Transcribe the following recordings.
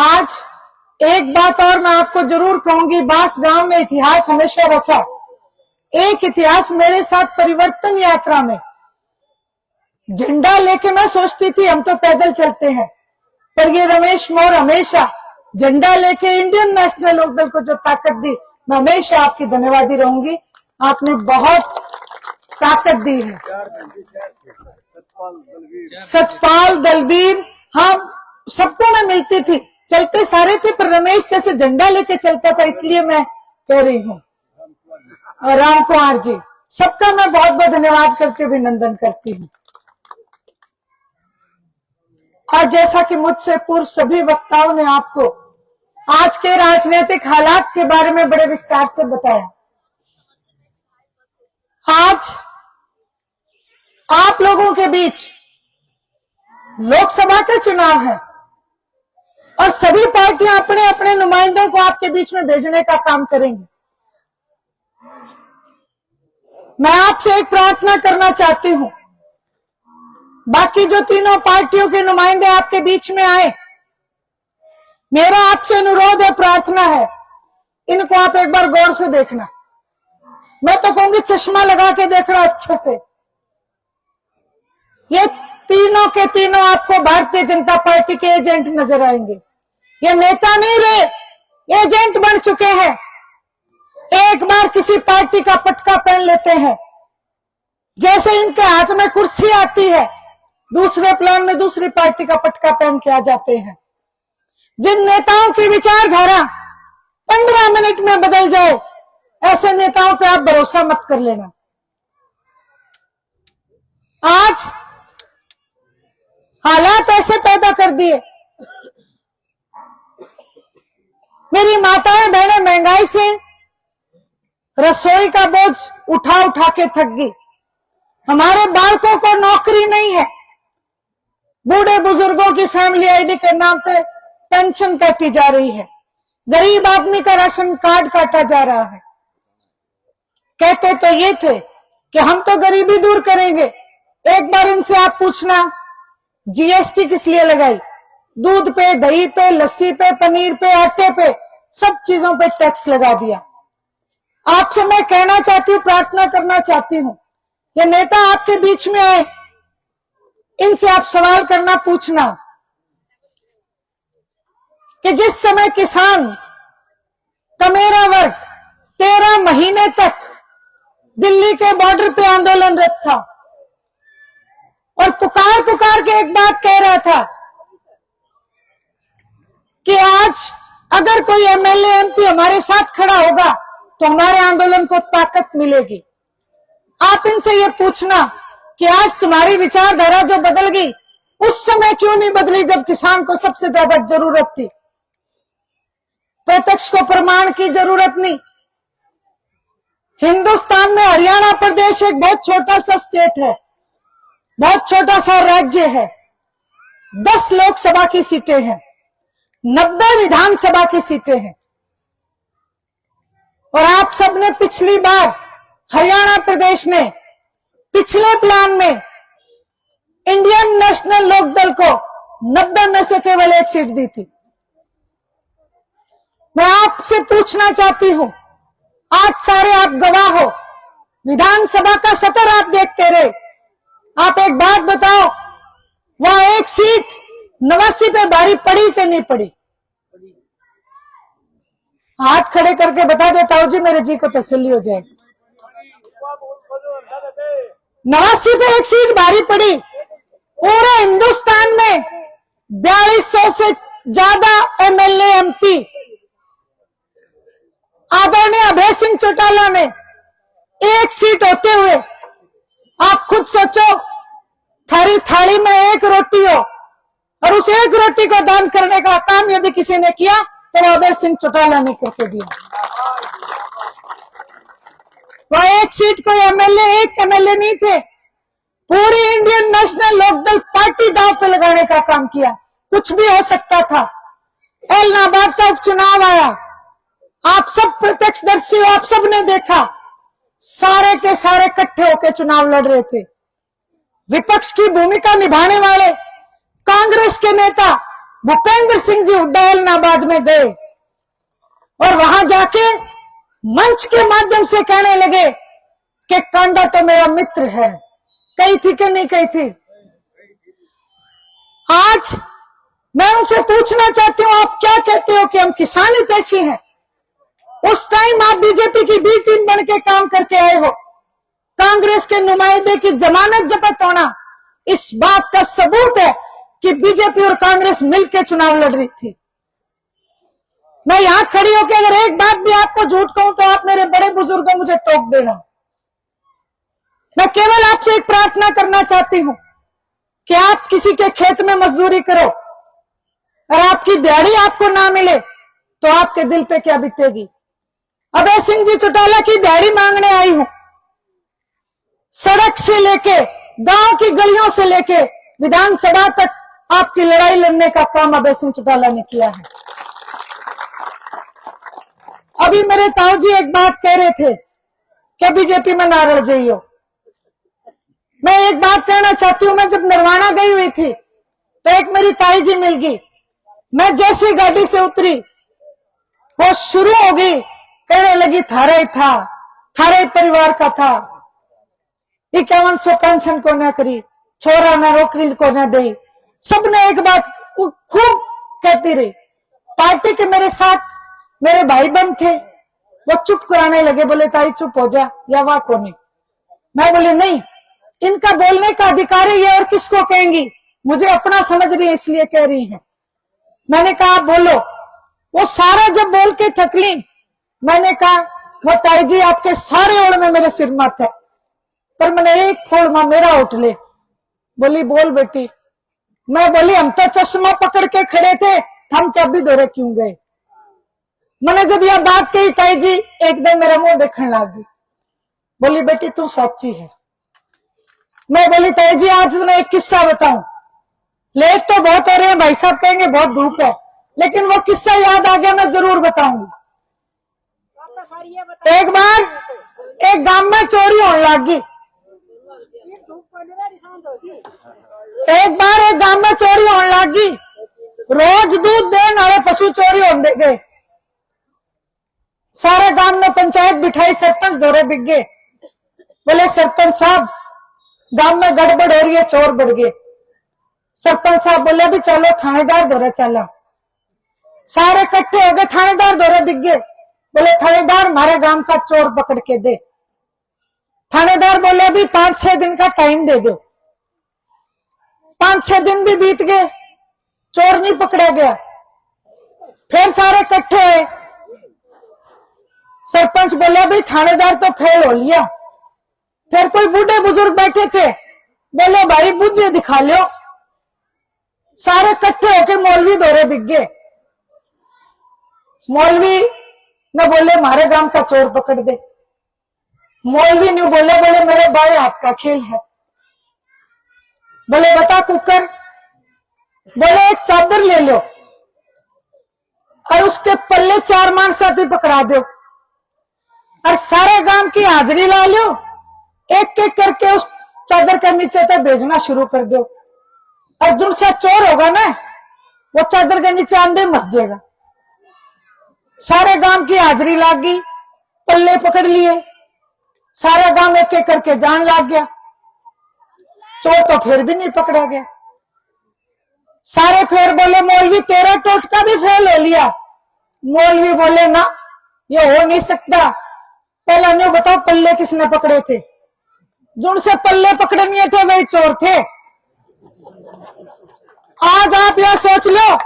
आज एक बात और मैं आपको जरूर कहूंगी, बांस गांव में इतिहास हमेशा रचा। एक इतिहास मेरे साथ परिवर्तन यात्रा में, झंडा लेके मैं सोचती थी हम तो पैदल चलते हैं, पर ये रमेश मौर्य हमेशा झंडा लेके इंडियन नेशनल लोकदल को जो ताकत दी, मैं हमेशा आपकी धन्यवादी रहूंगी। आपने बहुत ताकत दी है। सतपाल, दलबीर, हम सबको मैं मिलती थी, चलते सारे थे, पर रमेश जैसे झंडा लेके चलता था, इसलिए मैं कह रही हूँ। और राम कुमार जी, सबका मैं बहुत बहुत धन्यवाद करके अभिनंदन करती हूँ। और जैसा कि मुझसे पूर्व सभी वक्ताओं ने आपको आज के राजनीतिक हालात के बारे में बड़े विस्तार से बताया, आज आप लोगों के बीच लोकसभा के चुनाव है और सभी पार्टियां अपने अपने नुमाइंदों को आपके बीच में भेजने का काम करेंगी। मैं आपसे एक प्रार्थना करना चाहती हूं, बाकी जो तीनों पार्टियों के नुमाइंदे आपके बीच में आए, मेरा आपसे अनुरोध है, प्रार्थना है, इनको आप एक बार गौर से देखना। मैं तो कहूंगी चश्मा लगा के देखना अच्छे से। ये तीनों के तीनों आपको भारतीय जनता पार्टी के एजेंट नजर आएंगे। ये नेता नहीं रहे, एजेंट बन चुके हैं। एक बार किसी पार्टी का पटका पहन लेते हैं, जैसे इनके हाथ में कुर्सी आती है, दूसरे प्लान में दूसरी पार्टी का पटका पहन के आ जाते हैं। जिन नेताओं की विचारधारा 15 मिनट में बदल जाए, ऐसे नेताओं पे आप भरोसा मत कर लेना। आज हालात ऐसे पैदा कर दिए, मेरी माताएं बहनें महंगाई से रसोई का बोझ उठा उठा के थक गई। हमारे बालकों को नौकरी नहीं है, बूढ़े बुजुर्गों की फैमिली आईडी के नाम पे पेंशन काटी जा रही है, गरीब आदमी का राशन कार्ड काटा जा रहा है। कहते तो ये थे कि हम तो गरीबी दूर करेंगे। एक बार इनसे आप पूछना, जीएसटी किस लिए लगाई? दूध पे, दही पे, लस्सी पे, पनीर पे, आटे पे, सब चीजों पे टैक्स लगा दिया। आपसे मैं कहना चाहती हूँ, प्रार्थना करना चाहती हूँ, ये नेता आपके बीच में आए, इनसे आप सवाल करना, पूछना कि जिस समय किसान का मेरा वर्ग 13 महीने तक दिल्ली के बॉर्डर पे आंदोलनरत था और पुकार पुकार के एक बात कह रहा था कि आज अगर कोई एमएलए एमपी हमारे साथ खड़ा होगा तो हमारे आंदोलन को ताकत मिलेगी। आप इनसे ये पूछना कि आज तुम्हारी विचारधारा जो बदल गई, उस समय क्यों नहीं बदली जब किसान को सबसे ज्यादा जरूरत थी? प्रत्यक्ष को प्रमाण की जरूरत नहीं। हिंदुस्तान में हरियाणा प्रदेश एक बहुत छोटा सा स्टेट है, बहुत छोटा सा राज्य है। 10 लोकसभा की सीटें हैं, 90 विधानसभा की सीटें हैं। और आप सबने पिछली बार हरियाणा प्रदेश ने पिछले प्लान में इंडियन नेशनल लोकदल को 90 में से केवल 1 सीट दी थी। मैं आपसे पूछना चाहती हूं, आज सारे आप गवाह हो, विधानसभा का सत्र आप देखते रहे, आप एक बात बताओ, वहां 1 सीट 89 पे भारी पड़ी कि नहीं पड़ी? हाथ खड़े करके बता देता हूं जी, मेरे जी को तसल्ली हो जाए। 89 पे 1 सीट भारी पड़ी। पूरे हिंदुस्तान में 4200 से ज्यादा एमएलए एमपी आदरणीय अभय सिंह चौटाला ने 1 सीट होते हुए, आप खुद सोचो, थारी थाली में 1 रोटी हो और उस 1 रोटी को दान करने का काम यदि किसी ने किया तो वो अभय सिंह चौटाला ने करके दिया। वह 1 सीट कोई एमएलए, 1 एमएलए नहीं थे, पूरी इंडियन नेशनल लोकदल पार्टी दांव पे लगाने का काम किया। कुछ भी हो सकता था। एलनाबाद का उपचुनाव आया, आप सब प्रत्यक्षदर्शी हो, आप सब ने देखा, सारे के सारे इकट्ठे होकर चुनाव लड़ रहे थे। विपक्ष की भूमिका निभाने वाले कांग्रेस के नेता भूपेंद्र सिंह जी हुड्डा ऐलनाबाद में गए और वहां जाके मंच के माध्यम से कहने लगे कि कांडा तो मेरा मित्र है। कही थी कि नहीं कही थी? आज मैं उनसे पूछना चाहती हूं, आप क्या कहते हो कि हम किसान हितैषी हैं? उस टाइम आप बीजेपी की बी टीम बन के काम करके आए हो। कांग्रेस के नुमाइंदे की जमानत जब्त होना इस बात का सबूत है कि बीजेपी और कांग्रेस मिलकर चुनाव लड़ रही थी। मैं यहां खड़ी होकर अगर एक बात भी आपको झूठ कहूं तो आप मेरे बड़े बुजुर्ग मुझे टोक देना। मैं केवल आपसे एक प्रार्थना करना चाहती हूं कि आप किसी के खेत में मजदूरी करो और आपकी दिहाड़ी आपको ना मिले तो आपके दिल पे क्या बीतेगी। अभय सिंह जी चौटाला की दिहाड़ी मांगने आई हूं। सड़क से लेके गांव की गलियों से लेके विधानसभा तक आपकी लड़ाई लड़ने का काम अभय सिंह चौटाला ने किया है। अभी मेरे ताऊ जी एक बात कह रहे थे कि बीजेपी में ना रह जाइयो। मैं एक बात कहना चाहती हूं, मैं जब नरवाना गई हुई थी तो एक मेरी ताई जी मिल गई। मैं जैसी गाड़ी से उतरी वो शुरू हो गई, कहने लगी थारा ही था, थारे ही परिवार का था, 5100 पेंशन को न करी, छोरा न नौकरी को न दी। सबने एक बात खूब कहती रही। पार्टी के मेरे साथ मेरे भाई बहन थे, वो चुप कराने लगे, बोले ताई चुप हो जा या वाह को नहीं। मैं बोले नहीं, इनका बोलने का अधिकार है ये, और किसको कहेंगी, मुझे अपना समझ रही है इसलिए कह रही है। मैंने कहा आप बोलो। वो सारा जब बोल के थकली, मैंने कहा वो ताई जी आपके सारे ओढ़ में मेरे सिर मत है, पर मैंने एक फोड़ में मेरा उठ ले। बोली बोल बेटी। मैं बोली हम तो चश्मा पकड़ के खड़े थे, हम चाबी दौरे क्यों गए। मैंने जब यह बात कही ताई जी एकदम मेरा मुंह देखने लगी। बोली बेटी तू सच्ची है। मैं बोली ताई जी आज मैं एक किस्सा बताऊं। लेट तो बहुत हो रहे हैं, भाई साहब कहेंगे बहुत धूप है, लेकिन वो किस्सा याद आ गया, मैं जरूर बताऊंगी। एक बार एक गांव में चोरी होने लगी। एक बार एक गांव में चोरी होने लगी। रोज दूध देने वाले पशु चोरी होने गए। सारे गांव में पंचायत बिठाई, सरपंच दौरे बिक गए। बोले सरपंच साहब गांव में गड़बड़ हो रही है, चोर बढ़ गए। सरपंच साहब बोले भी चलो थानेदार दौरे चला। सारे इकट्ठे हो गए, थानेदार दौरे बिक गए। बोले थानेदार हमारे गांव का चोर पकड़ के दे। थानेदार बोले भी 5-6 दिन का टाइम दे दो। 5-6 दिन भी बीत गए, चोर नहीं पकड़ा गया। फिर सारे इकट्ठे हुए। सरपंच बोले भी थानेदार तो फेल हो लिया। फिर कोई बूढ़े बुजुर्ग बैठे थे, बोले भाई बुझे दिखा लो। सारे इकट्ठे होकर मौलवी दौरे बिक गए। मौलवी न बोले हमारे गांव का चोर पकड़ दे। मौलवी ने बोले मेरे बाएं हाथ का खेल है। बोले बता कुकर। बोले एक चादर ले लो और उसके पल्ले 4 मार साथी पकड़ा दो और सारे गांव की हाजिरी ला लो। एक एक करके उस चादर के नीचे तक भेजना शुरू कर दो और जो सा चोर होगा ना वो चादर के नीचे आंधे मर जाएगा। सारे गांव की हाजिरी लग गई, पल्ले पकड़ लिए, सारा गांव एक एक करके जान लग गया। चोर तो फिर भी नहीं पकड़ा गया। सारे फिर बोले मौलवी तेरा टोटका भी फेल हो लिया। मौलवी बोले ना ये हो नहीं सकता, पहला न्यू बताओ पल्ले किसने पकड़े थे। जो उनसे पल्ले पकड़ने थे वही चोर थे। आज आप यह सोच लो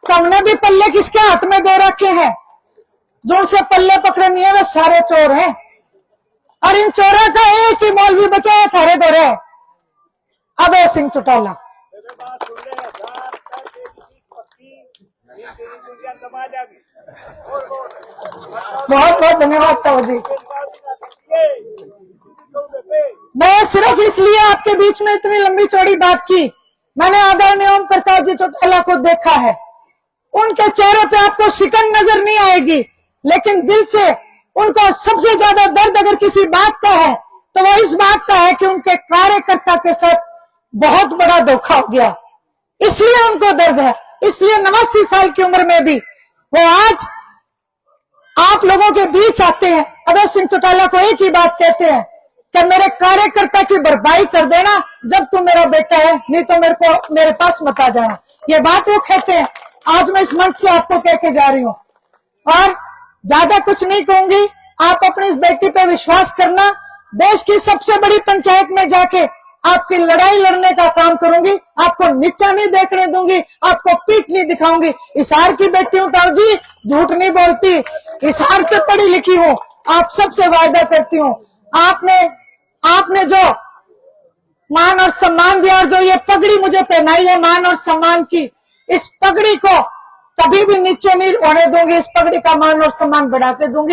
तुमने भी पल्ले किसके हाथ में दे रखे हैं। जो उनसे पल्ले पकड़नी है वे सारे चोर हैं और इन चोरों का एक ही मौलवी बचा है थारे दौरे, अभय सिंह चौटाला। बहुत बहुत धन्यवाद ताऊ जी। मैं सिर्फ इसलिए आपके बीच में इतनी लंबी चौड़ी बात की, मैंने आदरणीय ओम प्रकाश जी चौटाला को देखा है। उनके चेहरे पे आपको शिकन नजर नहीं आएगी, लेकिन दिल से उनको सबसे ज्यादा दर्द अगर किसी बात का है तो वो इस बात का है कि उनके कार्यकर्ता के साथ बहुत बड़ा धोखा हो गया। इसलिए उनको दर्द है, इसलिए 89 साल की उम्र में भी वो आज आप लोगों के बीच आते हैं। अभय सिंह चौटाला को एक ही बात कहते हैं कि मेरे कार्यकर्ता की भरपाई कर देना जब तू मेरा बेटा है, नहीं तो मेरे पास मत आ जाना। ये बात वो कहते हैं। आज मैं इस मंच से आपको कह के जा रही हूं और ज्यादा कुछ नहीं कहूंगी। आप अपनी इस बेटी पे विश्वास करना। देश की सबसे बड़ी पंचायत में जाके आपकी लड़ाई लड़ने का काम करूंगी। आपको नीचा नहीं देखने दूंगी, आपको पीठ नहीं दिखाऊंगी। हिसार की बेटी हूं ताऊ जी, झूठ नहीं बोलती, हिसार से पढ़ी लिखी हूं। आप सबसे वायदा करती हूं, आपने जो मान और सम्मान दिया और जो ये पगड़ी मुझे पहनाई है मान और सम्मान की, इस पगड़ी को कभी भी नीचे नहीं होने दूंगी। इस पगड़ी का मान और सम्मान बढ़ाते दूंगी।